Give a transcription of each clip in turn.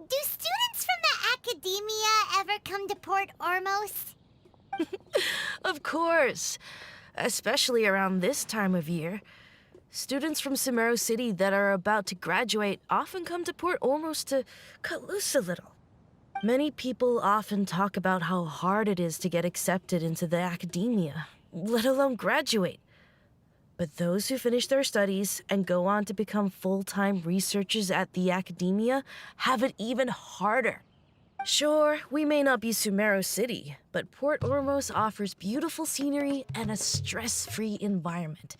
Do students from the academia ever come to Port Ormos? Of course, especially around this time of year. Students from Sumeru City that are about to graduate often come to Port Ormos to cut loose a little. Many people often talk about how hard it is to get accepted into the academia, let alone graduate. But those who finish their studies and go on to become full-time researchers at the academia have it even harder. Sure, we may not be Sumeru City, but Port Ormos offers beautiful scenery and a stress-free environment.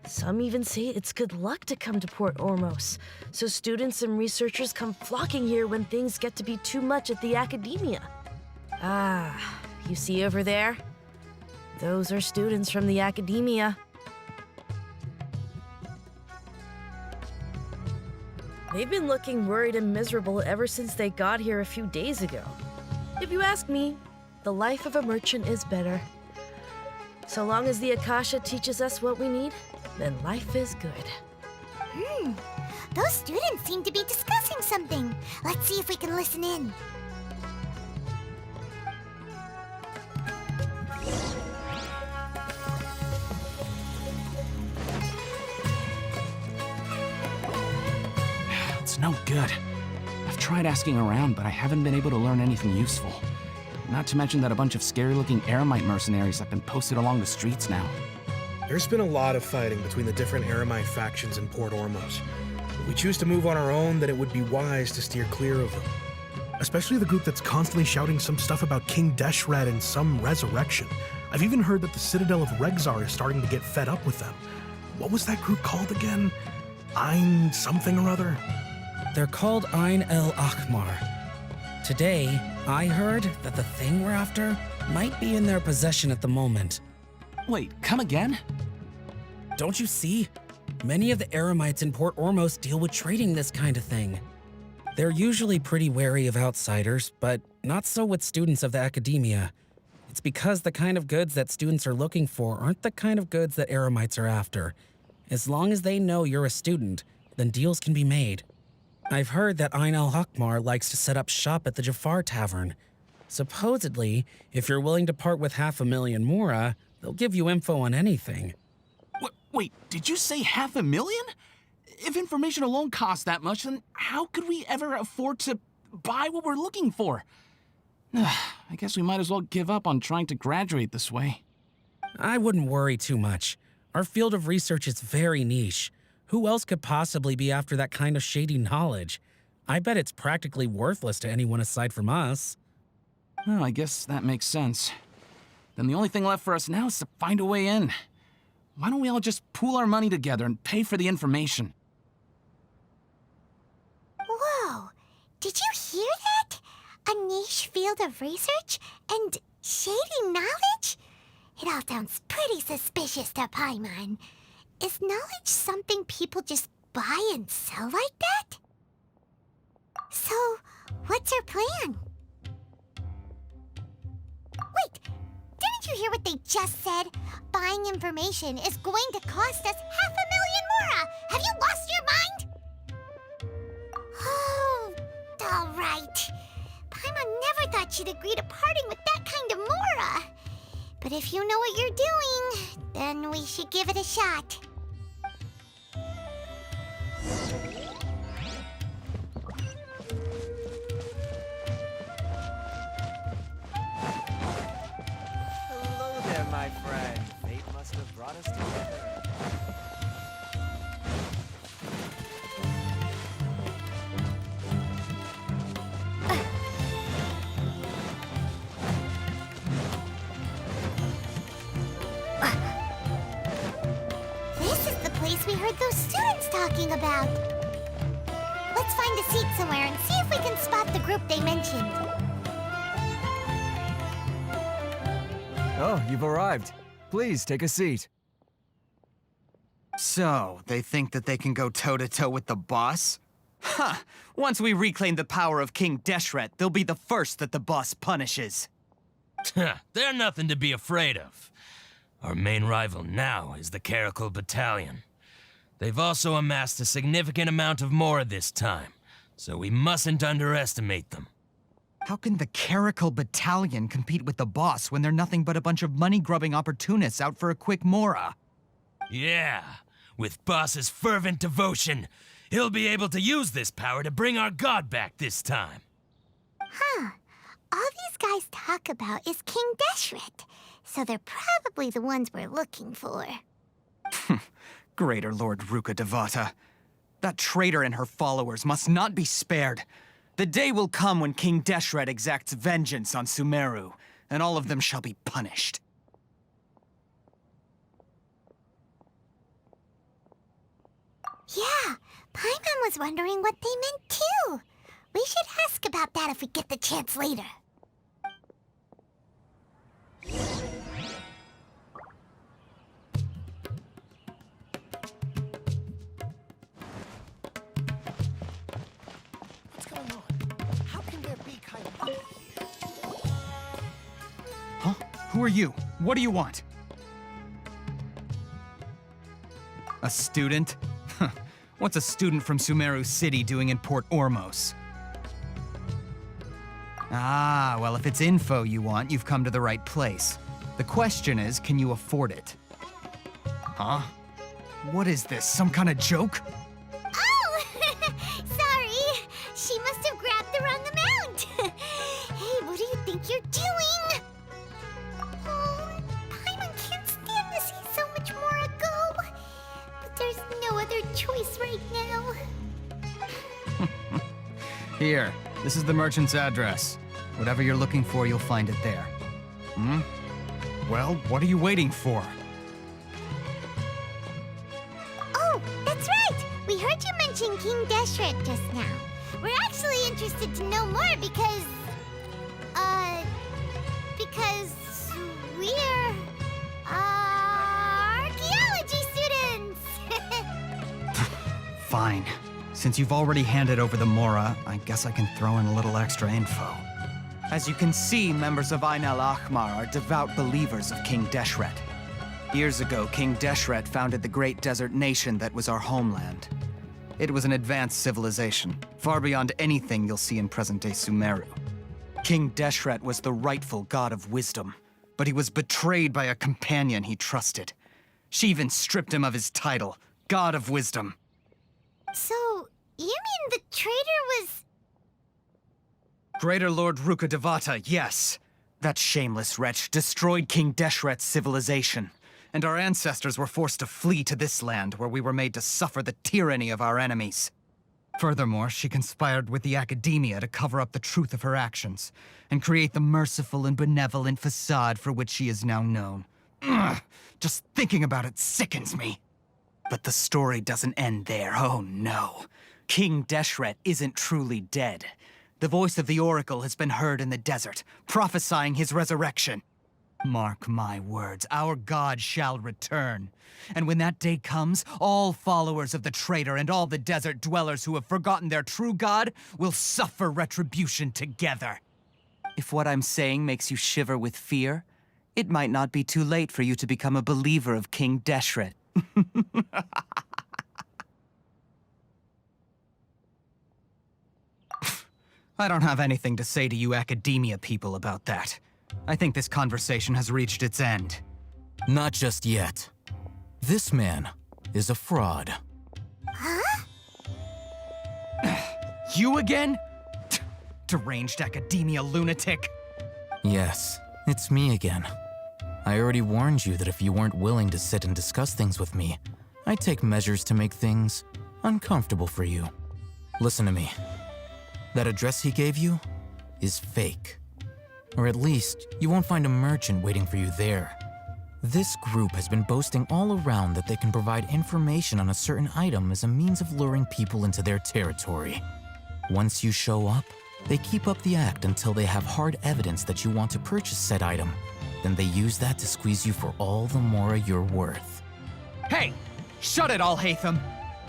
Some even say it's good luck to come to Port Ormos, so students and researchers come flocking here when things get to be too much at the academia. Ah, you see over there? Those are students from the academia. They've been looking worried and miserable ever since they got here a few days ago. If you ask me, the life of a merchant is better. So long as the Akasha teaches us what we need, then life is good. Those students seem to be discussing something. Let's see if we can listen in. It's no good. I've tried asking around, but I haven't been able to learn anything useful. Not to mention that a bunch of scary-looking Eremite mercenaries have been posted along the streets now. There's been a lot of fighting between the different Eremite factions in Port Ormos. If we choose to move on our own, then it would be wise to steer clear of them. Especially the group that's constantly shouting some stuff about King Deshret and some resurrection. I've even heard that the Citadel of Regzar is starting to get fed up with them. What was that group called again? Ein something or other? They're called Ein El Akhmar. Today, I heard that the thing we're after might be in their possession at the moment. Wait, come again? Don't you see? Many of the Eremites in Port Ormos deal with trading this kind of thing. They're usually pretty wary of outsiders, but not so with students of the academia. It's because the kind of goods that students are looking for aren't the kind of goods that Eremites are after. As long as they know you're a student, then deals can be made. I've heard that Ein El Hakmar likes to set up shop at the Jafar Tavern. Supposedly, if you're willing to part with 500,000 Mora, they'll give you info on anything. Wait, did you say 500,000? If information alone costs that much, then how could we ever afford to buy what we're looking for? I guess we might as well give up on trying to graduate this way. I wouldn't worry too much. Our field of research is very niche. Who else could possibly be after that kind of shady knowledge? I bet it's practically worthless to anyone aside from us. Oh, I guess that makes sense. Then the only thing left for us now is to find a way in. Why don't we all just pool our money together and pay for the information? Whoa! Did you hear that? A niche field of research and shady knowledge? It all sounds pretty suspicious to Paimon. Is knowledge something people just buy and sell like that? So, what's our plan? Wait, didn't you hear what they just said? Buying information is going to cost us 500,000 Mora! Have you lost your mind? Oh, all right. Paimon never thought she'd agree to parting with that kind of Mora. But if you know what you're doing, then we should give it a shot. Hello there, my friend. Fate must have brought us together. This is the place we heard those students talking about. Let's find a seat somewhere and see if we can spot the group they mentioned. Oh, you've arrived. Please take a seat. So, they think that they can go toe-to-toe with the boss? Huh! Once we reclaim the power of King Deshret, they'll be the first that the boss punishes. They're nothing to be afraid of. Our main rival now is the Caracal Battalion. They've also amassed a significant amount of Mora this time, so we mustn't underestimate them. How can the Caracal Battalion compete with the boss when they're nothing but a bunch of money-grubbing opportunists out for a quick mora? Yeah, with Boss's fervent devotion, he'll be able to use this power to bring our god back this time. Huh. All these guys talk about is King Deshret, so they're probably the ones we're looking for. Greater Lord Ruka Devata. That traitor and her followers must not be spared. The day will come when King Deshret exacts vengeance on Sumeru, and all of them shall be punished. Yeah, Paimon was wondering what they meant too. We should ask about that if we get the chance later. What's going on? How can there be kind of here? Huh? Who are you? What do you want? A student? What's a student from Sumeru City doing in Port Ormos? Ah, well, if it's info you want, you've come to the right place. The question is, can you afford it? Huh? What is this, some kind of joke? Oh! Sorry! She must have grabbed the wrong amount! Hey, what do you think you're doing? Oh, Paimon can't stand to see so much more go. But there's no other choice right now. Here, this is the merchant's address. Whatever you're looking for, you'll find it there. Hmm? Well, what are you waiting for? Oh, that's right! We heard you mention King Deshret just now. We're actually interested to know more because we're, archaeology students! Fine. Since you've already handed over the Mora, I guess I can throw in a little extra info. As you can see, members of Ain al-Ahmar are devout believers of King Deshret. Years ago, King Deshret founded the great desert nation that was our homeland. It was an advanced civilization, far beyond anything you'll see in present-day Sumeru. King Deshret was the rightful god of wisdom, but he was betrayed by a companion he trusted. She even stripped him of his title, God of Wisdom. So, you mean the traitor was... Greater Lord Ruka Devata, yes. That shameless wretch destroyed King Deshret's civilization, and our ancestors were forced to flee to this land where we were made to suffer the tyranny of our enemies. Furthermore, she conspired with the academia to cover up the truth of her actions, and create the merciful and benevolent facade for which she is now known. Ugh, just thinking about it sickens me. But the story doesn't end there, oh no. King Deshret isn't truly dead. The voice of the Oracle has been heard in the desert, prophesying his resurrection. Mark my words, our god shall return. And when that day comes, all followers of the traitor and all the desert dwellers who have forgotten their true god will suffer retribution together. If what I'm saying makes you shiver with fear, it might not be too late for you to become a believer of King Deshret. I don't have anything to say to you academia people about that. I think this conversation has reached its end. Not just yet. This man is a fraud. Huh? You again? Deranged academia lunatic. Yes, it's me again. I already warned you that if you weren't willing to sit and discuss things with me, I'd take measures to make things uncomfortable for you. Listen to me. That address he gave you is fake. Or at least, you won't find a merchant waiting for you there. This group has been boasting all around that they can provide information on a certain item as a means of luring people into their territory. Once you show up, they keep up the act until they have hard evidence that you want to purchase said item. Then they use that to squeeze you for all the more you're worth. Hey! Shut it all, Hatham!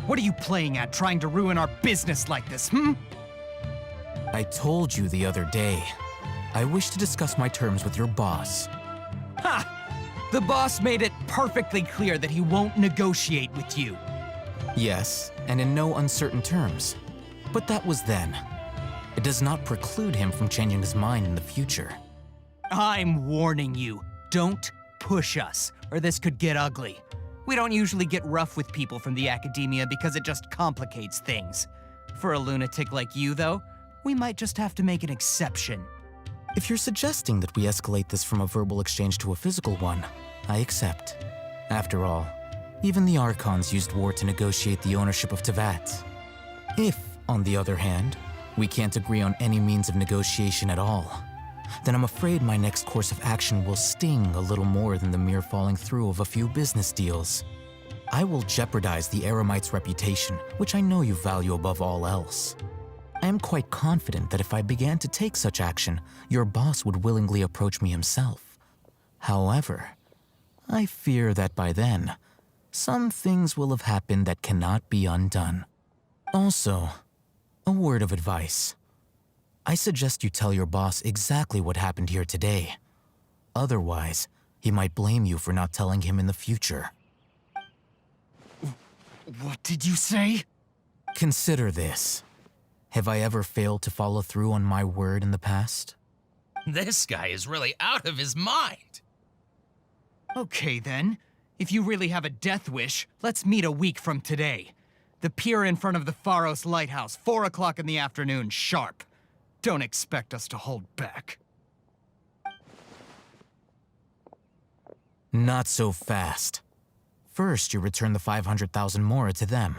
What are you playing at, trying to ruin our business like this, I told you the other day. I wish to discuss my terms with your boss. Ha! The boss made it perfectly clear that he won't negotiate with you. Yes, and in no uncertain terms. But that was then. It does not preclude him from changing his mind in the future. I'm warning you, don't push us, or this could get ugly. We don't usually get rough with people from the academia because it just complicates things. For a lunatic like you, though, we might just have to make an exception. If you're suggesting that we escalate this from a verbal exchange to a physical one, I accept. After all, even the Archons used war to negotiate the ownership of Tevat. If, on the other hand, we can't agree on any means of negotiation at all, then I'm afraid my next course of action will sting a little more than the mere falling through of a few business deals. I will jeopardize the Eremite's reputation, which I know you value above all else. I am quite confident that if I began to take such action, your boss would willingly approach me himself. However, I fear that by then, some things will have happened that cannot be undone. Also, a word of advice. I suggest you tell your boss exactly what happened here today. Otherwise, he might blame you for not telling him in the future. What did you say? Consider this. Have I ever failed to follow through on my word in the past? This guy is really out of his mind. Okay then. If you really have a death wish, let's meet a week from today. The pier in front of the Pharos Lighthouse, 4 o'clock in the afternoon, sharp. Don't expect us to hold back. Not so fast. First, you return the 500,000 mora to them.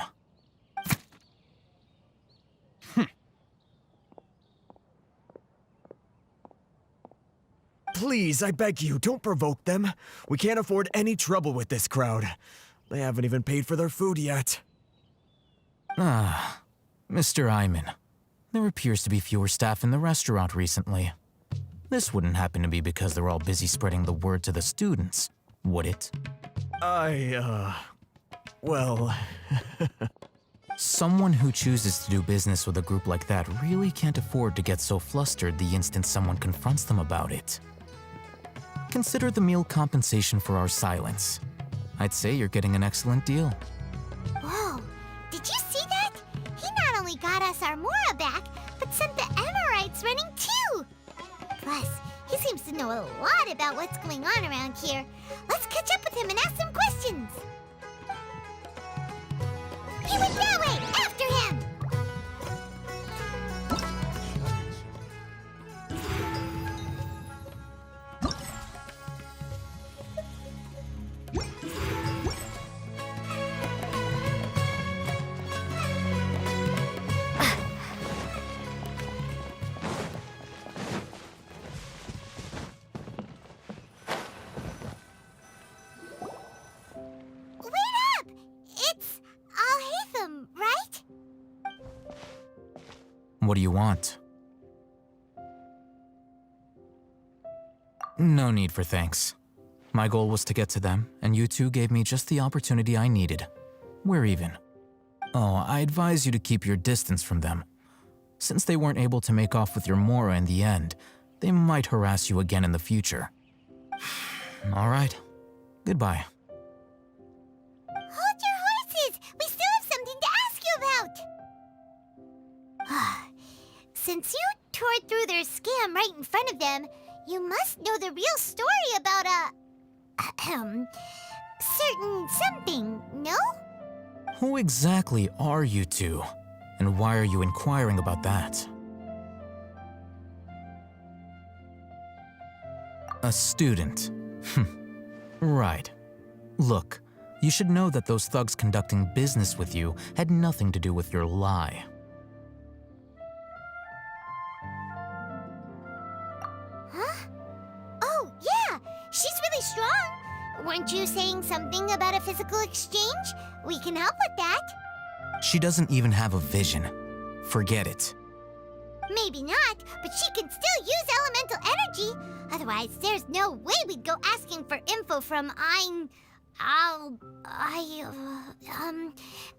Please, I beg you, don't provoke them. We can't afford any trouble with this crowd. They haven't even paid for their food yet. Ah, Mr. Iman. There appears to be fewer staff in the restaurant recently. This wouldn't happen to be because they're all busy spreading the word to the students, would it? Well... Someone who chooses to do business with a group like that really can't afford to get so flustered the instant someone confronts them about it. Consider the meal compensation for our silence. I'd say you're getting an excellent deal. Whoa, did you see that? He not only got us our Mora back, but sent the Amorites running too. Plus, he seems to know a lot about what's going on around here. Let's catch up with him and ask some questions. He went that way! After him! What do you want? No need for thanks. My goal was to get to them, and you two gave me just the opportunity I needed. We're even. Oh, I advise you to keep your distance from them. Since they weren't able to make off with your Mora in the end, they might harass you again in the future. All right. Goodbye. Hold your horses! We still have something to ask you about! Since you tore through their scam right in front of them, you must know the real story about certain something, no? Who exactly are you two? And why are you inquiring about that? A student. Right. Look, you should know that those thugs conducting business with you had nothing to do with your lie. Huh? Oh, yeah! She's really strong! Weren't you saying something about a physical exchange? We can help with that. She doesn't even have a vision. Forget it. Maybe not, but she can still use elemental energy. Otherwise, there's no way we'd go asking for info from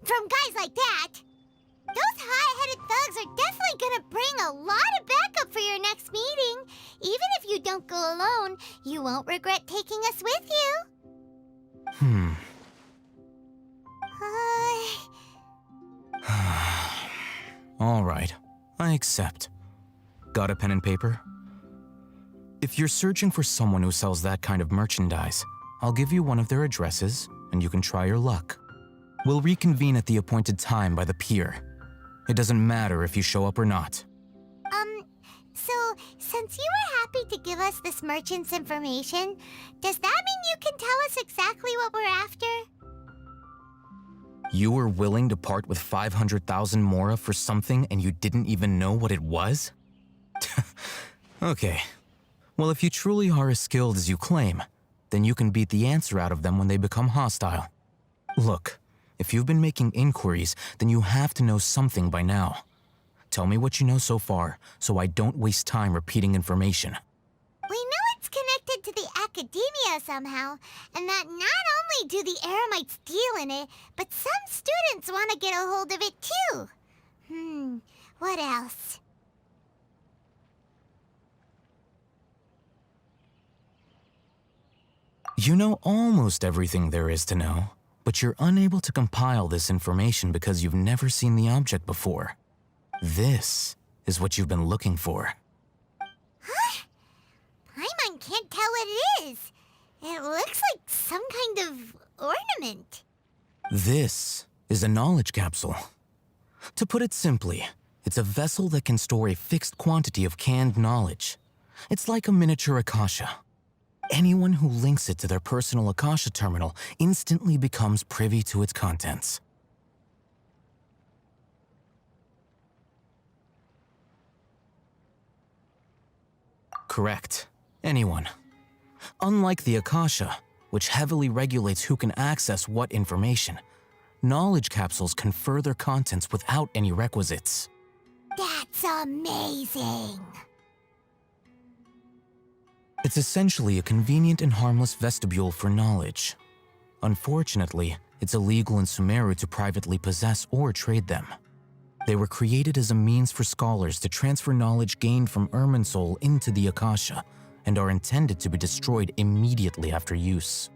from guys like that. Those high-headed thugs are definitely gonna bring a lot of backup for your next meeting. Even if you don't go alone, you won't regret taking us with you. All right, I accept. Got a pen and paper? If you're searching for someone who sells that kind of merchandise, I'll give you one of their addresses, and you can try your luck. We'll reconvene at the appointed time by the pier. It doesn't matter if you show up or not. So, since you were happy to give us this merchant's information, does that mean you can tell us exactly what we're after? You were willing to part with 500,000 mora for something and you didn't even know what it was? Okay. Well, if you truly are as skilled as you claim, then you can beat the answer out of them when they become hostile. Look, if you've been making inquiries, then you have to know something by now. Tell me what you know so far, so I don't waste time repeating information. We know it's connected to the academia somehow, and that not only do the Eremites deal in it, but some students want to get a hold of it too. What else? You know almost everything there is to know, but you're unable to compile this information because you've never seen the object before. This is what you've been looking for. Huh? Paimon can't tell what it is. It looks like some kind of ornament. This is a knowledge capsule. To put it simply, it's a vessel that can store a fixed quantity of canned knowledge. It's like a miniature Akasha. Anyone who links it to their personal Akasha terminal instantly becomes privy to its contents. Correct. Anyone. Unlike the Akasha, which heavily regulates who can access what information, knowledge capsules confer their contents without any requisites. That's amazing. It's essentially a convenient and harmless vestibule for knowledge. Unfortunately, it's illegal in Sumeru to privately possess or trade them. They were created as a means for scholars to transfer knowledge gained from Irminsul into the Akasha, and are intended to be destroyed immediately after use.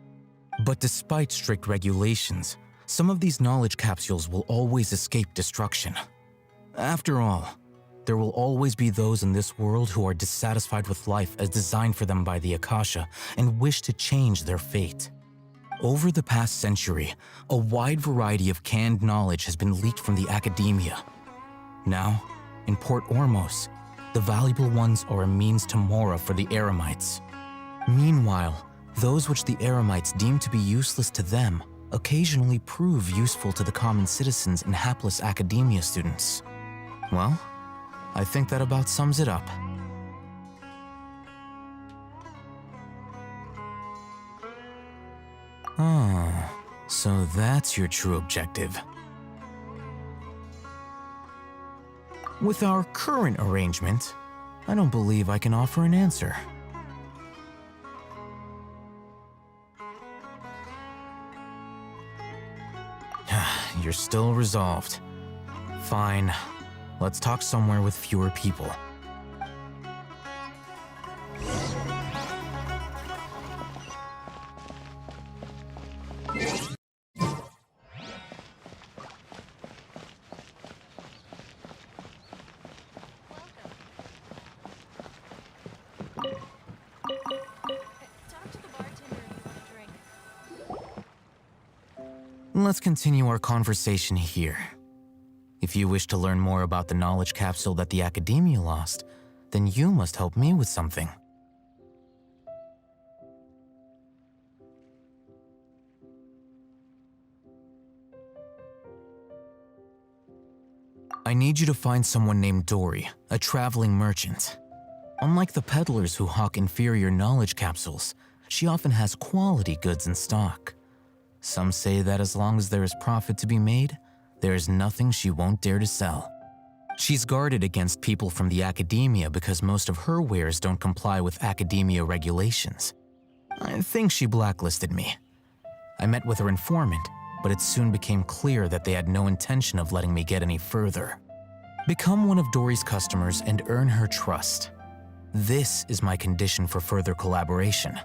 But despite strict regulations, some of these knowledge capsules will always escape destruction. After all, there will always be those in this world who are dissatisfied with life as designed for them by the Akasha and wish to change their fate. Over the past century, a wide variety of canned knowledge has been leaked from the academia. Now, in Port Ormos, the valuable ones are a means to mora for the Eremites. Meanwhile, those which the Eremites deem to be useless to them occasionally prove useful to the common citizens and hapless academia students. Well, I think that about sums it up. Ah, so that's your true objective. With our current arrangement, I don't believe I can offer an answer. You're still resolved. Fine. Let's talk somewhere with fewer people. Let's continue our conversation here. If you wish to learn more about the knowledge capsule that the Academia lost, then you must help me with something. I need you to find someone named Dory, a traveling merchant. Unlike the peddlers who hawk inferior knowledge capsules, she often has quality goods in stock. Some say that as long as there is profit to be made, there is nothing she won't dare to sell. She's guarded against people from the academia because most of her wares don't comply with academia regulations. I think she blacklisted me. I met with her informant, but it soon became clear that they had no intention of letting me get any further. Become one of Dory's customers and earn her trust. This is my condition for further collaboration.